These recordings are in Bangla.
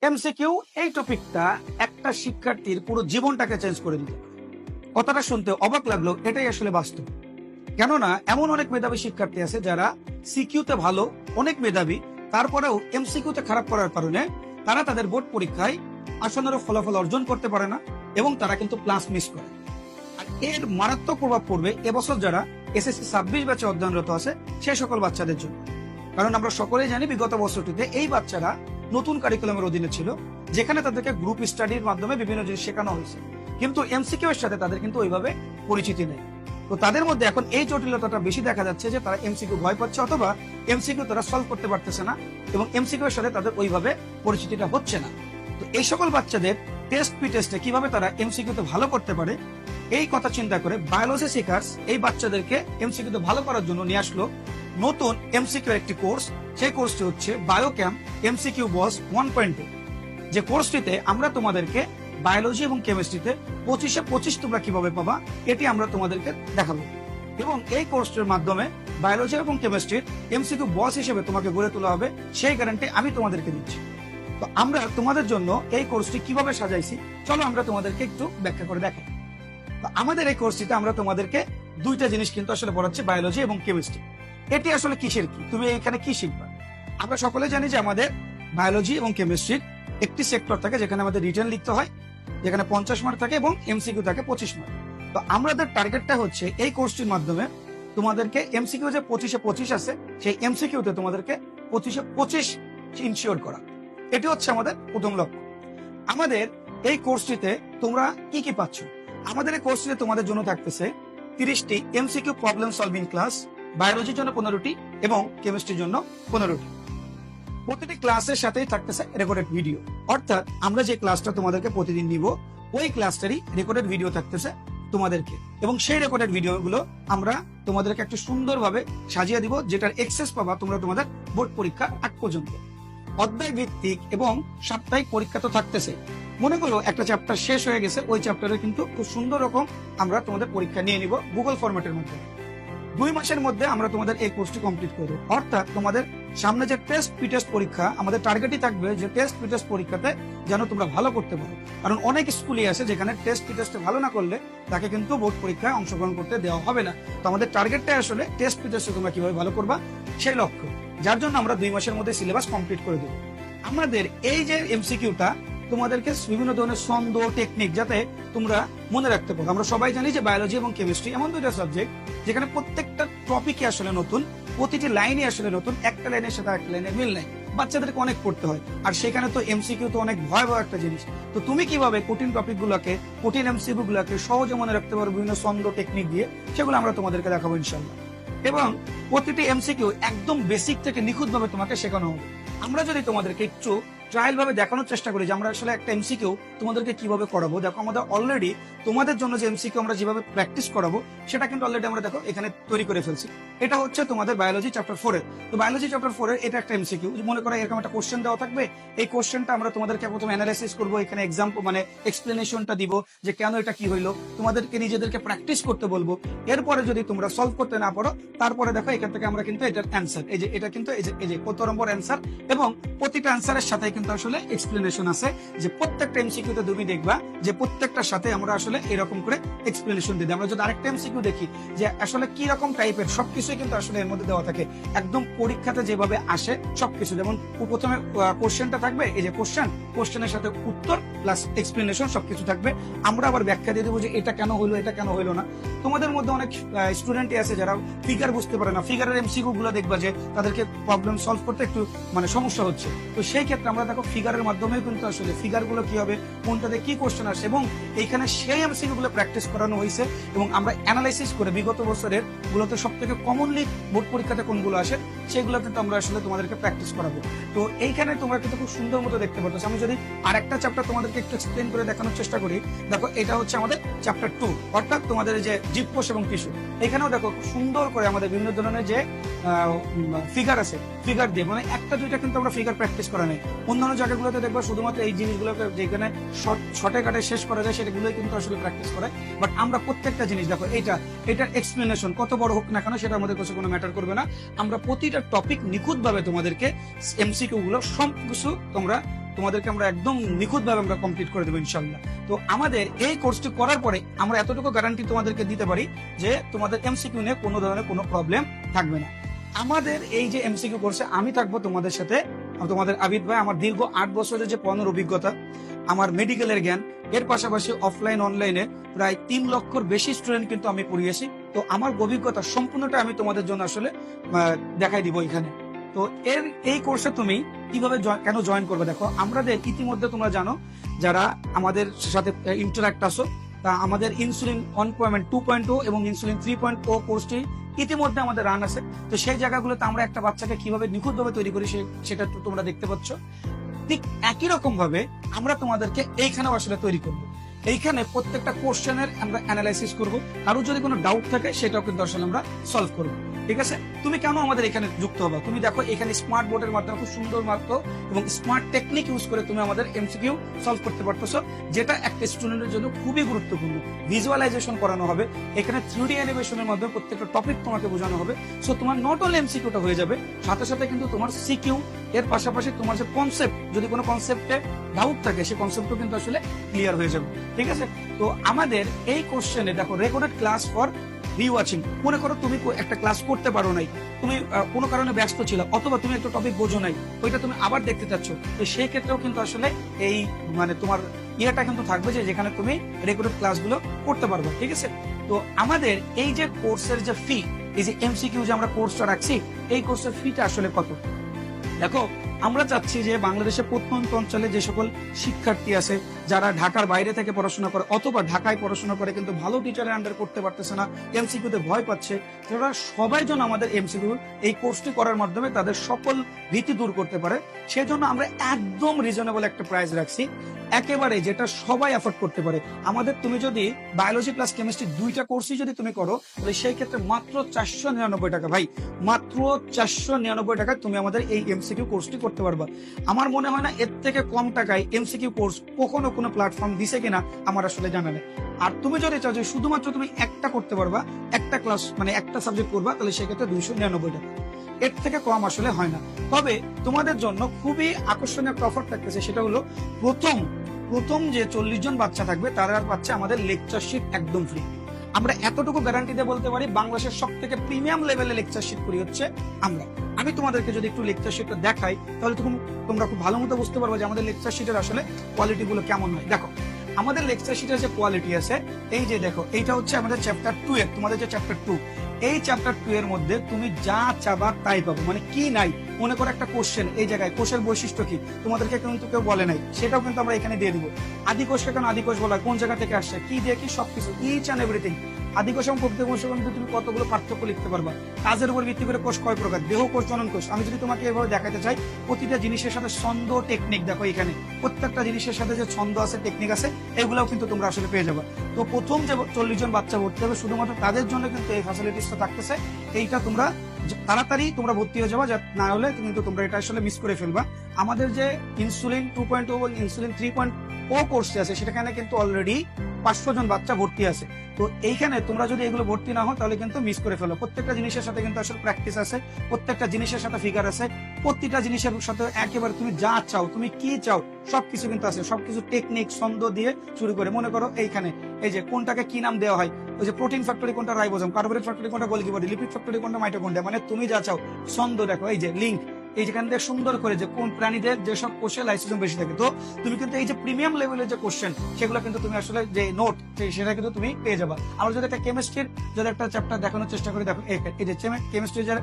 এমসিকিউ এই টপিকটা একটা শিক্ষার্থীর পুরো জীবনটাকে চেঞ্জ করে দিতে পারে। কথাটা শুনতে অবাক লাগলো, এটাই আসলে বাস্তব। কেননা এমন অনেক মেধাবী শিক্ষার্থী আছে যারা সিকিউতে ভালো, অনেক মেধাবী, তারপরেও এমসিকিউতে খারাপ করার কারণে তারা তাদের বোর্ড পরীক্ষায় আসনের ফলাফল অর্জন করতে পারে না এবং তারা কিন্তু ক্লাস মিস করে। আর এর মারাত্মক প্রভাব পড়বে এবছর যারা এসএসসি 26 ব্যাচে অধ্যয়নরত আছে সেই সকল বাচ্চাদের জন্য। কারণ আমরা সকলেই জানি বিগত বছরটিতে এই বাচ্চারা নতুন কারিকুলামের অধীনে ছিল, যেখানে তাদেরকে গ্রুপ স্টাডির মাধ্যমে বিভিন্ন জিনিস শেখানো হয়েছে, কিন্তু এমসিকিউ এর সাথে তাদের কিন্তু ওইভাবে পরিচিতি নেই। তো তাদের মধ্যে এখন এই জটিলতাটা বেশি দেখা যাচ্ছে যে তারা এমসিকিউ ভয় পাচ্ছে অথবা এমসিকিউ তারা সলভ করতে পারতেছে না এবং এমসিকিউ এর সাথে তাদের ওইভাবে পরিচিতিটা হচ্ছে না। তো এই সকল বাচ্চাদের টেস্ট পি টেস্টে কিভাবে তারা এমসিকিউ তে ভালো করতে পারে এই কথা চিন্তা করে বায়োলজি শিকার্স এই বাচ্চাদেরকে এমসিকিউ তে ভালো করার জন্য নিয়ে আসলো নতুন এমসিকিউ একটি কোর্স। সেই কোর্সটি হচ্ছে বায়োক্যাম এমসিকিউ বস 1.2। যে কোর্সটিতে আমরা তোমাদেরকে বায়োলজি এবং কেমিস্ট্রিতে 25-25 তোমরা কিভাবে পাবা এটি আমরা তোমাদেরকে দেখাবো, এবং এই কোর্সটির মাধ্যমে বায়োলজি এবং কেমিস্ট্রির এমসিকিউ বস হিসেবে তোমাকে গড়ে তোলা হবে, সেই গ্যারান্টি আমি তোমাদেরকে দিচ্ছি। তো আমরা তোমাদের জন্য এই কোর্সটি কিভাবে সাজাইছি চলো আমরা তোমাদেরকে একটু ব্যাখ্যা করে দেখাই। তো আমাদের এই কোর্সটিতে আমরা তোমাদেরকে দুইটা জিনিস কিন্তু আসলে পড়াচ্ছি, বায়োলজি এবং কেমিস্ট্রি। এটি আসলে কিসের কি, তুমি এখানে কি শিখবা? আমরা সকলে জানি যে আমাদের বায়োলজি এবং কেমিস্ট্রির একটি সেক্টর থাকে যেখানে আমাদের রিটেন লিখতে হয়, যেখানে 50 মার্ক থাকে এবং এমসিকিউ থাকে 25 মার্ক। তো আমাদের টার্গেটটা হচ্ছে এই কোর্সটির মাধ্যমে তোমাদেরকে এমসিকিউ যে 25-25 আছে সেই এমসিকিউ তে তোমাদেরকে 25-25 ইনশিওর করা। এটি হচ্ছে আমাদের প্রথম লক্ষ্য। আমাদের এই কোর্সটিতে তোমরা কি কি পাচ্ছ? আমাদের এই কোর্সটিতে তোমাদের জন্য থাকতেছে 30টি এমসিকিউ প্রবলেম সলভিং ক্লাস, বায়োলজির জন্য 15টি এবং কেমিস্ট্রির জন্য 15টি। প্রতিটি ক্লাসের সাথেই থাকতেছে রেকর্ডেড ভিডিও, অর্থাৎ আমরা যে ক্লাসটা তোমাদেরকে প্রতিদিন নিব ওই ক্লাসটারই রেকর্ডেড ভিডিও থাকতেছে তোমাদেরকে, এবং সেই রেকর্ডেড ভিডিওগুলো আমরা তোমাদেরকে একটু সুন্দরভাবে সাজিয়ে দিব, যেটার এক্সেস পাবা তোমরা তোমাদের বোর্ড পরীক্ষা আগ পর্যন্ত। অধ্যায় ভিত্তিক এবং সাপ্তাহিক পরীক্ষা তো থাকতেছে। মনে করো একটা চ্যাপ্টার শেষ হয়ে গেছে, ওই চ্যাপ্টারে কিন্তু খুব সুন্দর রকম আমরা তোমাদের পরীক্ষা নিয়ে নিব গুগল ফরম্যাটের মধ্যে। 2 মাসের মধ্যে আমরা তোমাদের এই কোর্সটি কমপ্লিট করবো, অর্থাৎ তোমাদের সামনে যে টেস্ট পি টেস্ট পরীক্ষা, আমাদের টার্গেটই থাকবে যে টেস্ট পি টেস্ট পরীক্ষাতে যেন তোমরা ভালো করতে পারো। কারণ অনেক স্কুলই আছে যেখানে টেস্ট পি টেস্টে ভালো না করলে তাকে কিন্তু বোর্ড পরীক্ষায় অংশগ্রহণ করতে দেওয়া হবে না। তো আমাদের টার্গেটটাই আসলে টেস্ট পি টেস্টে তোমরা কিভাবে ভালো করবা সেই লক্ষ্য, যার জন্য আমরা 2 মাসের মধ্যে সিলেবাস কমপ্লিট করে দেবো। আমাদের এই যে এমসিকিউটা তোমাদেরকে বিভিন্ন ধরনের ছন্দ টেকনিক যাতে তোমরা মনে রাখতে পারো। আমরা সবাই জানি যে বায়োলজি এবং কেমিস্ট্রি এমন দুইটা সাবজেক্ট যেখানে প্রত্যেকটা টপিকই আসলে নতুন, প্রতিটি লাইনই আসলে নতুন, একটা লাইনের সাথে একটা লাইনের মিল নাই, বাচ্চাদেরকে অনেক পড়তে হয়। আর সেখানে তো এমসিকিউ তো অনেক ভয়াবহ একটা জিনিস। তো তুমি কিভাবে কঠিন টপিক গুলাকে, কঠিন এমসিকিউ গুলাকে সহজে মনে রাখতে পারো বিভিন্ন ছন্দ টেকনিক দিয়ে, সেগুলো আমরা তোমাদেরকে দেখাবো ইনশাল্লাহ। এবং প্রতিটি এমসিকিউ একদম বেসিক থেকে নিখুঁত ভাবে তোমাকে শেখানো হবে। আমরা যদি তোমাদেরকে একটু ট্রায়াল ভাবে দেখানোর চেষ্টা করি যে আমরা আসলে একটা এমসিকিউ তোমাদেরকে কিভাবে করাবো, দেখো আমাদের অলরেডি তোমাদের জন্য যে এমসিকিউ আমরা যেভাবে প্র্যাকটিস করাবো সেটা কিন্তু অলরেডি আমরা দেখো এখানে তৈরি করে ফেলছি। এটা হচ্ছে তোমাদের বায়োলজি চ্যাপ্টার 4 এর। তো বায়োলজি চ্যাপ্টার 4 এর এটা একটা এমসিকিউ। মনে করো এরকম একটা কোশ্চেন দেওয়া থাকবে, এই কোশ্চেনটা আমরা তোমাদেরকে প্রথমে অ্যানালাইসিস করবো, এখানে এক্সাম্পল মানে এক্সপ্লেনেশনটা দিব যে কেন এটা কি হইলো, তোমাদেরকে নিজেদেরকে প্র্যাকটিস করতে বলবো। এরপরে যদি তোমরা সলভ করতে না পারো তারপরে দেখো এখান থেকে আমরা কিন্তু এটার অ্যান্সার, এই যে এটা কিন্তু এই যে কত নম্বর অ্যান্সার, এবং প্রতিটা অ্যান্সারের সাথে কিন্তু আসলে এক্সপ্লেনেশন আছে। যে প্রত্যেকটা এমসিকিউ তে তুমি দেখবা যে প্রত্যেকটার সাথে আমরা আসলে এরকম করে এক্সপ্লেনেশন দিই। আমরা যদি আরেকটা এমসিকিউ দেখি যে আসলে কি রকম টাইপের, সবকিছুই কিন্তু আসলে এর মধ্যে দেওয়া থাকে একদম পরীক্ষাতে যেভাবে আসে সবকিছু। যেমন প্রথমে কোশ্চেনটা থাকবে, এই যে কোশ্চেনের সাথে উত্তর প্লাস এক্সপ্লেনেশন সবকিছু থাকবে। আমরা আবার ব্যাখ্যা দিয়ে দেবো যে এটা কেন হইলো, এটা কেন হইলো না। তোমাদের মধ্যে অনেক স্টুডেন্টই আছে যারা ফিগার বুঝতে পারে না, ফিগারের এমসিকিউ গুলো দেখবা যে তাদেরকে প্রবলেম সলভ করতে একটু মানে সমস্যা হচ্ছে। তো সেই ক্ষেত্রে আমরা দেখো ফিগারের মাধ্যমে কিন্তু আসলে ফিগার গুলো কি হবে, কোনটাতে কি কোশ্চেন আসে, এবং এইখানে সেই এমসিকিউ গুলো প্র্যাকটিস করানো হয়েছে এবং আমরা অ্যানালাইসিস করে বিগত বছরের গুলোতে সব থেকে কমনলি বোর্ড পরীক্ষাতে কোনগুলো আসে সেগুলো কিন্তু আমরা আসলে তোমাদেরকে প্র্যাকটিস করাবো। তো এইখানে তোমরা কিন্তু খুব সুন্দর মতো দেখতে পাচ্ছ। আমি যদি আরেকটা চ্যাপ্টার তোমাদেরকে একটু এক্সপ্লেন করে দেখানোর চেষ্টা করি, দেখো এটা হচ্ছে আমাদের চ্যাপ্টার 2, অর্থাৎ তোমাদের যে জীবকোষ এবং টিস্যু। এখানেও দেখো খুব সুন্দর করে আমাদের বিভিন্ন ধরনের যে ফিগার আছে, ফিগার দিয়ে মানে একটা দুইটা কিন্তু আমরা ফিগার প্র্যাকটিস করা নেই। অন্যান্য জায়গাগুলোতে দেখবা শুধুমাত্র এই জিনিসগুলোকে যেখানে শর্টে কাটে শেষ করা যায় সেটাগুলোই কিন্তু আসলে প্র্যাকটিস করে। বাট আমরা প্রত্যেকটা জিনিস দেখো এটার এক্সপ্লেনেশন কত বড় হোক না কেন সেটা আমাদের কাছে কোনো ম্যাটার করবে না। আমরা প্রতিটা টপিক নিখুঁত ভাবে তোমাদেরকে এমসিকিউ গুলো সব কিছু তোমরা তোমাদেরকে আমরা একদম নিখুঁত ভাবে আমরা কমপ্লিট করে দেবো ইনশাল্লাহ। তো আমাদের এই কোর্সটি করার পরে আমরা এতটুকু গ্যারান্টি তোমাদেরকে দিতে পারি যে তোমাদের এমসিকিউ নিয়ে কোনো ধরনের কোনো প্রবলেম থাকবে না। আমাদের এই যে এমসিকিউ কোর্সে আমি থাকবো তোমাদের সাথে, তোমাদের আবিদ ভাই। আমার দীর্ঘ 8 বছরের যে পড়ানোর অভিজ্ঞতা, আমার মেডিকেলের জ্ঞান, এর পাশাপাশি অফলাইন অনলাইনে প্রায় 3 লক্ষর বেশি স্টুডেন্ট কিন্তু আমি পড়িয়েছি। তো আমার অভিজ্ঞতা সম্পূর্ণটা আমি তোমাদের জন্য আসলে দেখাই দিব এখানে। তো এই কোর্সে তুমি কিভাবে কেন জয়েন করবে, দেখো আমাদের ইতিমধ্যে তোমরা জানো যারা আমাদের সাথে ইন্টারাক্ট আসো, তা আমাদের ইনসুলিন 1.2.0 এবং ইনসুলিন 3.0 কোর্সটি ইতিমধ্যে আমাদের রান আছে। তো সেই জায়গাগুলোতে আমরা একটা বাচ্চাকে কিভাবে নিখুঁতভাবে তৈরি করি সেটা তোমরা দেখতে পাচ্ছ। ঠিক একই রকম ভাবে আমরা তোমাদেরকে এইখানেও আসলে তৈরি করবো। এইখানে প্রত্যেকটা কোশ্চেনের আমরা অ্যানালাইসিস করব, কারো যদি কোনো ডাউট থাকে সেটাও কিন্তু আসলে আমরা সলভ করবো। ঠিক আছে, তুমি কেন আমাদের এখানে যুক্ত হবে? তুমি দেখো এখানে স্মার্ট বোর্ডের মাধ্যমে খুব সুন্দর মাত্র এবং স্মার্ট টেকনিক ইউজ করে তুমি আমাদের এমসিকিউ সলভ করতে পারতেছো, যেটা একটা স্টুডেন্টের জন্য খুবই গুরুত্বপূর্ণ। ভিজুয়ালাইজেশন করানো হবে, এখানে 3D অ্যানিমেশনের মাধ্যমে প্রত্যেকটা টপিক তোমাকে বোঝানো হবে। সো তোমার নট অনলি এমসিকিউটা হয়ে যাবে, সাথে সাথে কিন্তু তোমার সিকিউ, এর পাশাপাশি তোমার যে কনসেপ্ট, যদি কোনো কনসেপ্টে ডাউট থাকে সেই কনসেপ্টও কিন্তু আসলে ক্লিয়ার হয়ে যাবে। ঠিক আছে, তো আমাদের এই কোশ্চেনে দেখো রেকর্ডেড ক্লাস ফর রিওয়াচিং। মনে করো তুমি একটা ক্লাস করতে পারো নাই, তুমি কোনো কারণে ব্যস্ত ছিল, অথবা তুমি একটা টপিক বোঝো নাই, ওইটা তুমি আবার দেখতে চাচ্ছ, তো সেই ক্ষেত্রেও কিন্তু আসলে এই তোমার ইয়েটা কিন্তু থাকবে যে যেখানে তুমি রেকর্ডেড ক্লাসগুলো করতে পারবে। ঠিক আছে, তো আমাদের এই যে কোর্সের যে ফি, এই যে এমসিকিউ যে আমরা কোর্সটা রাখছি, এই কোর্সের ফিটা আসলে কত? দেখো আমরা চাচ্ছি যে বাংলাদেশের প্রত্যন্ত অঞ্চলে যে সকল শিক্ষার্থী আছে যারা ঢাকার বাইরে থেকে পড়াশোনা করে অথবা ঢাকায় পড়াশোনা করে কিন্তু ভালো টিচারের আন্ডার করতে পারতেছে না, এমসিকিউতে ভয় পাচ্ছে, তারা সবাই যেন আমাদের এমসিকিউ এই কোর্সটি করার মাধ্যমে তাদের সকল ভীতি দূর করতে পারে। সেজন্য আমরা একদম রিজনেবল একটা প্রাইস রাখছি, একেবারে যেটা সবাই অ্যাফোর্ড করতে পারে। আমাদের তুমি যদি বায়োলজি প্লাস কেমিস্ট্রি দুইটা কোর্সই যদি তুমি করো, তাহলে সেই ক্ষেত্রে মাত্র 499 টাকা, ভাই মাত্র 499 টাকায় তুমি আমাদের এই এমসিকিউ কোর্সটি করতে পারবা। আমার মনে হয় না এর থেকে কম টাকায় এমসিকিউ কোর্স কখনো কোনো প্ল্যাটফর্ম দিছে কিনা আমার আসলে জানা নেই। আর তুমি যদি চাও যে শুধুমাত্র তুমি একটা করতে পারবা, একটা ক্লাস একটা সাবজেক্ট করবা, তাহলে সেক্ষেত্রে 299 টাকা, এর থেকে কম আসলে হয় না। তবে তোমাদের জন্য খুবই আকর্ষণীয় একটা অফার থাকতেছে, সেটা হলো প্রথম যে 40 জন বাচ্চা থাকবে তারা পাচ্ছে আমাদের লেকচারশিপ একদম ফ্রি। আমরা এতটুকু গ্যারান্টি দিয়ে বলতে পারি বাংলাদেশের সব থেকে প্রিমিয়াম লেভেলে লেকচারশিপ করি হচ্ছে আমরা। আমি তোমাদেরকে যদি একটু লেকচারশিপটা দেখাই, তাহলে তোমরা খুব ভালো মতো বুঝতে পারবে যে আমাদের লেকচারশিটের আসলে কোয়ালিটি গুলো কেমন হয়। দেখো আমাদের লেকচারশিটের যে কোয়ালিটি আছে, এই যে দেখো এইটা হচ্ছে আমাদের চ্যাপ্টার 2 এর, তোমাদের যে চ্যাপ্টার 2, এই চ্যাপ্টার 2 এর মধ্যে তুমি যা চাবা তাই পাবো। মানে কি নাই, মনে করো একটা কোশ্চেন, এই জায়গায় কোষের বৈশিষ্ট্য কি তোমাদেরকে কিন্তু কেউ বলে নাই, সেটাও কিন্তু আমরা এখানে দিয়ে দিব। আদি কোষকে কেন আদি কোষ বলা, কোন জায়গা থেকে আসছে, কি দিয়ে কি, সবকিছু ইচ অ্যান্ড এভরিথিং। আদি কোষ এবং প্রকৃত কোষের মধ্যে তুমি কতগুলো পার্থক্য লিখতে পারবা, কাজের উপর ভিত্তি করে কোষ কয় প্রকার, দেহ কোষ, জনন কোষ। আমি যদি তোমাকে এভাবে দেখাতে চাই, প্রতিটা জিনিসের সাথে ছন্দ টেকনিক, দেখো এখানে প্রত্যেকটা জিনিসের সাথে যে ছন্দ আছে, টেকনিক আছে, এগুলাও কিন্তু তোমরা আসলে পেয়ে যাবে। তো প্রথম যে 40 জন বাচ্চা ভর্তি হবে শুধুমাত্র তাদের জন্য কিন্তু এই ফ্যাসিলিটিসটা থাকতেছে। এইটা তোমরা তাড়াতাড়ি তোমরা ভর্তি হয়ে যাবা, না হলে কিন্তু তোমরা এটা আসলে মিস করে ফেলবা। আমাদের যে ইনসুলিন 2.0 এবং ইনসুলিন 3.0 কোর্স আছে, সেখানে কিন্তু অলরেডি 500 জন বাচ্চা ভর্তি আছে। তো এইখানে তোমরা যদি এগুলো ভর্তি না হও, তাহলে কিন্তু মিস করে ফেলো। প্রত্যেকটা জিনিসের সাথে কিন্তু আসলে প্র্যাকটিস আছে, প্রত্যেকটা জিনিসের সাথে ফিগার আছে, প্রত্যেকটা জিনিসের সাথে একেবারে তুমি যা চাও, তুমি কি চাও সবকিছু কিন্তু আছে। সবকিছু টেকনিক ছন্দ দিয়ে শুরু করে, মনে করো এইখানে এই যে কোনটাকে কি নাম দেওয়া হয়, ওই যে প্রোটিন ফ্যাক্টরি কোনটা রাইবোজোম, কার্বোহাইড্রেট ফ্যাক্টরি কোনটা গোলগি বডি, লিপিড ফ্যাক্টরি কোনটা মাইটোকন্ড্রিয়া, মানে তুমি যা চাও ছন্দ দেখো, এই যে লিঙ্ক, এই যেখান থেকে সুন্দর করে যে কোন প্রাণীদের যেসব কোষে লাইসোজোম বেশি থাকে। তো তুমি কিন্তু এই যে প্রিমিয়াম লেভেলের যে কোশ্চেন, সেগুলো কিন্তু তুমি আসলে যে নোট সেটা কিন্তু তুমি পেয়ে যাবা। আমরা যদি একটা কেমিস্ট্রির যদি একটা চ্যাপ্টার দেখানোর চেষ্টা করি, দেখো এই যে কেমিস্ট্রির যে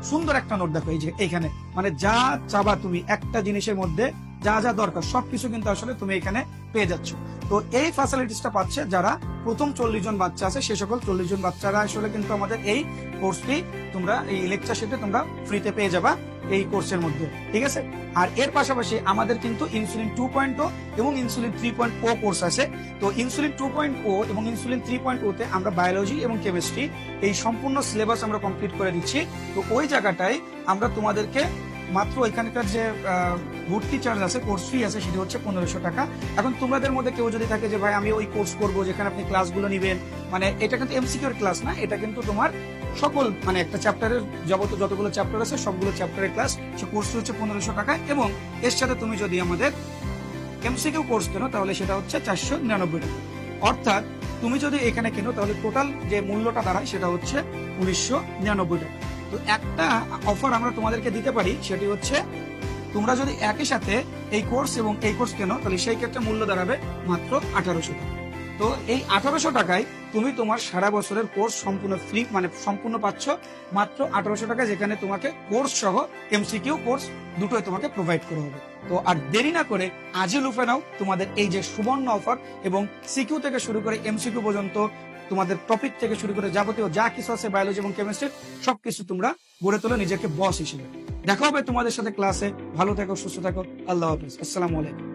সুন্দর একটা নোট দেখো, এই যে এইখানে মানে যা চাবা তুমি একটা জিনিসের মধ্যে যা যা দরকার সবকিছু কিন্তু আসলে তুমি এখানে পেয়ে যাচ্ছ। তো এই ফ্যাসিলিটিসটা পাচ্ছে যারা প্রথম 40 জন বাচ্চা আছে, সে সকল 40 জন বাচ্চারা আসলে কিন্তু আমাদের এই কোর্সটি তোমরা এই লেকচারশিপে তোমরা ফ্রিতে পেয়ে যাবা এই কোর্সের মধ্যে। ঠিক আছে, আর এর পাশাপাশি আমাদের কিন্তু ইনসুলিন 2.0 এবং ইনসুলিন 3.0 কোর্স আছে। তো ইনসুলিন 2.0 এবং ইনসুলিন 3.0 তে আমরা বায়োলজি এবং কেমিস্ট্রি এই সম্পূর্ণ সিলেবাস আমরা কমপ্লিট করে দিচ্ছি। তো ওই জায়গাটায় আমরা তোমাদেরকে মাত্র এখানকার যে ভর্তি চার্জ আছে, কোর্স ফি আছে, সেটি হচ্ছে 1500 টাকা। এখন তোমাদের মধ্যে কেউ যদি থাকে যে ভাই আমি ওই কোর্স করবো যেখানে আপনি ক্লাসগুলো নিবেন, মানে এটা কিন্তু এমসিকিউর ক্লাস না, এটা কিন্তু তোমার সকল মানে একটা চ্যাপ্টারের যতগুলো চ্যাপ্টার আছে সবগুলো চ্যাপ্টারের ক্লাস, সে কোর্স হচ্ছে 1500 টাকা। এবং এর সাথে তুমি যদি আমাদের এমসিকিউ কোর্স কেনো তাহলে সেটা হচ্ছে 499 টাকা। অর্থাৎ তুমি যদি এখানে কেনো তাহলে টোটাল যে মূল্যটা দাঁড়ায় সেটা হচ্ছে 1999 টাকা। তো একটা অফার আমরা তোমাদেরকে দিতে পারি, সেটি হচ্ছে তোমরা যদি একই সাথে এই কোর্স এবং এই কোর্স কেনো তাহলে সেই ক্ষেত্রে মূল্য দাঁড়াবে মাত্র 1800 টাকা। তো এই 1800 টাকায় তুমি তোমার সারা বছরের কোর্স সম্পূর্ণ ফ্রি, মানে সম্পূর্ণ পাচ্ছ মাত্র 1800 টাকা, যেখানে তোমাকে কোর্স সহ এমসিকিউ কোর্স দুটোই তোমাকে প্রোভাইড করা হবে। তো আর দেরি না করে আজই লুফে নাও তোমাদের এই যে সুবর্ণ অফার, এবং সিকিউ থেকে শুরু করে এমসিকিউ পর্যন্ত তোমাদের টপিক থেকে শুরু করে যাবতীয় যা কিছু আছে বায়োলজি এবং কেমিস্ট্রি সবকিছু তোমরা গড়ে তোলো নিজেকে বস হিসেবে। দেখা হবে তোমাদের সাথে ক্লাসে। ভালো থাকো, সুস্থ থাকো। আল্লাহ হাফেজ। আসসালামু আলাইকুম।